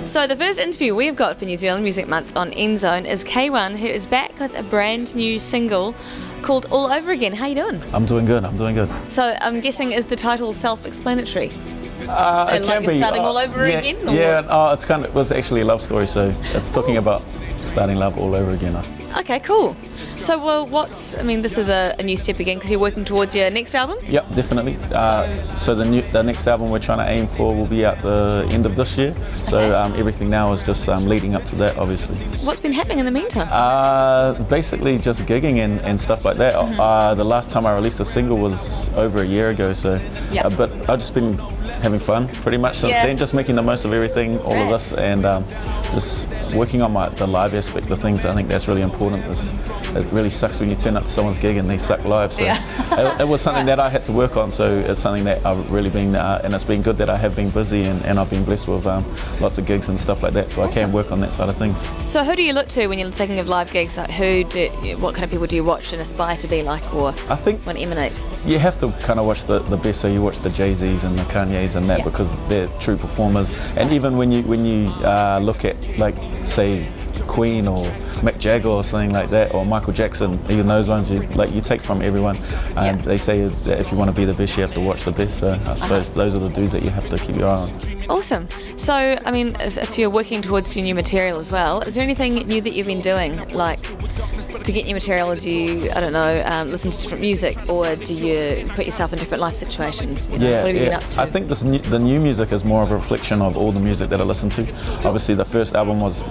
So the first interview we've got for New Zealand Music Month on NZOWN is K1, who is back with a brand new single called All Over Again. How you doing? I'm doing good, I'm doing good. So I'm guessing, is the title self-explanatory? It like can you're be. starting all over again? Or? Yeah, it was actually a love story, so it's talking about starting love all over again. Okay, cool. So, well, this is a new step again because you're working towards your next album? Yep, definitely. So the next album we're trying to aim for will be at the end of this year. So everything now is just leading up to that, obviously. What's been happening in the meantime? Basically just gigging and stuff like that. The last time I released a single was over a year ago, so but I've just been having fun pretty much since then, just making the most of everything, all of this, and just working on the live aspect of things. I think that's really important. It really sucks when you turn up to someone's gig and they suck live, so it was something that I had to work on, so it's something that I've really been, and it's been good that I have been busy and I've been blessed with lots of gigs and stuff like that, so I can work on that side of things. So who do you look to when you're thinking of live gigs? Like what kind of people do you watch and aspire to be like, or I think want to emanate? You have to kind of watch the best, so you watch the Jay-Z's and the Kanye's and that, because they're true performers. And even when you look at, like, say Queen or Mick Jagger or something like that, or Michael Jackson, even those ones, you take from everyone. And they say that if you want to be the best, you have to watch the best. So I suppose those are the dudes that you have to keep your eye on. Awesome. So, I mean, if you're working towards your new material as well, is there anything new that you've been doing, like, to get new material? Do you, I don't know, listen to different music, or do you put yourself in different life situations? You know, what have you been up to? I think the new music is more of a reflection of all the music that I listen to. Obviously, the first album was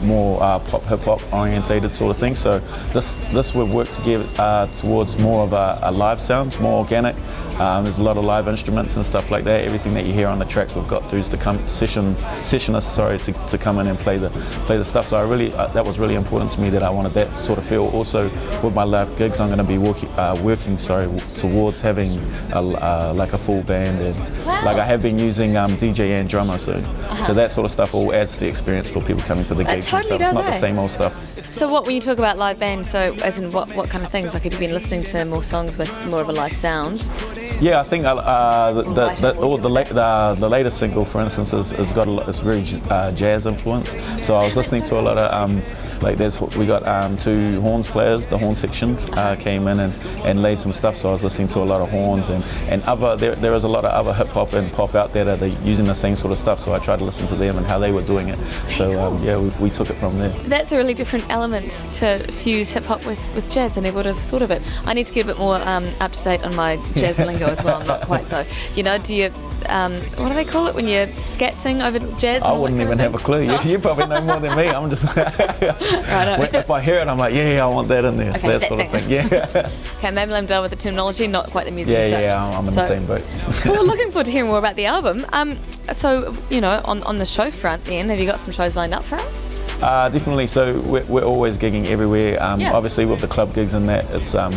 more pop, hip hop orientated sort of thing. So this we've worked together towards more of a live sound, more organic. There's a lot of live instruments and stuff like that. Everything that you hear on the tracks, we've got dudes to come sessionists, to come in and play the stuff. So I really that was really important to me, that I wanted that sort of feel. Also, with my live gigs, I'm going to be working towards having like a full band, and like I have been using DJ and drummer. So that sort of stuff all adds to the experience for people coming to the gigs. Totally and stuff. Does, it's not the same old stuff. So when you talk about live band, so as in what kind of things? Like, have you been listening to more songs with more of a live sound? Yeah, I think the latest single, for instance, has got it's very jazz influence. So I was listening to a lot of we got two horns players. The horn section came in and laid some stuff. So I was listening to a lot of horns and other. There is a lot of other hip hop and pop out there that are using the same sort of stuff. So I tried to listen to them and how they were doing it. So we took it from there. That's a really different element to fuse hip hop with jazz. I never would have thought of it. I need to get a bit more up to date on my jazz lingo as well. Not quite so. You know, do you what do they call it when you scat sing over jazz? I wouldn't even have a clue. You probably know more than me. I'm just if I hear it, I'm like, I want that in there. Okay, that sort of thing. Yeah. Okay, maybe I'm done with the terminology, not quite the music. I'm in the same boat. Well, looking forward to hearing more about the album. So, you know, on the show front then, have you got some shows lined up for us? Definitely. So we're always gigging everywhere. Obviously with the club gigs and that, it's I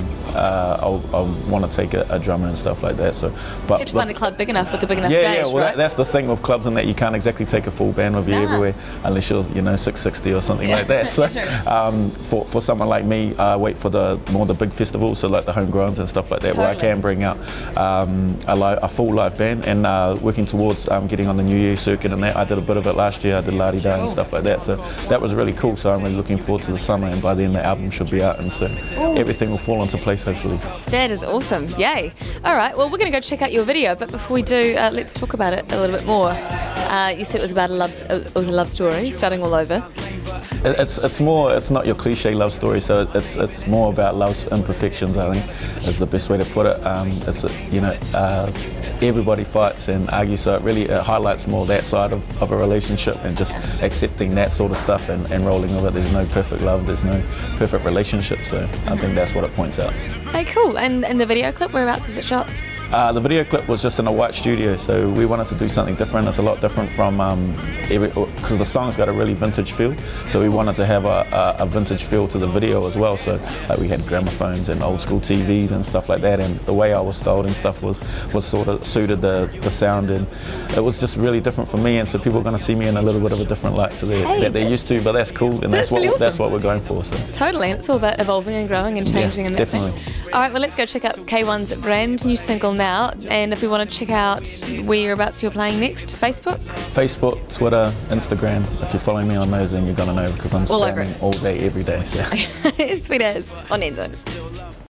want to take a drummer and stuff like that. So, but you have to find a club big enough with a big enough stage. Well, right? That's the thing with clubs, and that you can't exactly take a full band with you everywhere unless you're 660 or something like that. So for someone like me, I wait for the big festivals, so like the homegrowns and stuff like that, where I can bring out a full live band, and working towards getting on the New Year circuit and that. I did a bit of it last year. I did La Di Da and stuff like that. So that was really cool. So I'm really looking forward to the summer, and by then the album should be out, and so everything will fall into place hopefully. That is awesome. Yay. All right, well, we're going to go check out your video, but before we do, let's talk about it a little bit more. You said it was about a love story, starting all over. It's not your cliche love story, so it's more about love's imperfections, I think, is the best way to put it. Everybody fights and argues, so it highlights more that side of a relationship, and just accepting that sort of stuff and rolling with it. There's no perfect love, there's no perfect relationship, so I think that's what it points out. Hey, cool. And the video clip, whereabouts was it shot? The video clip was just in a white studio, so we wanted to do something different. It's a lot different from because the song's got a really vintage feel, so we wanted to have a vintage feel to the video as well. So like we had gramophones and old school TVs and stuff like that, and the way I was styled and stuff was sort of suited the sound, and it was just really different for me. And so people are going to see me in a little bit of a different light that they're used to, but that's cool, and that's what we're going for. So totally, and it's all about evolving and growing and changing. Definitely. All right, well, let's go check out K1's brand new single now. And if we want to check out whereabouts you're playing next, Facebook? Facebook, Twitter, Instagram. If you're following me on those, then you're going to know because I'm All over spamming all day, every day. So. Sweet as on NZOWN.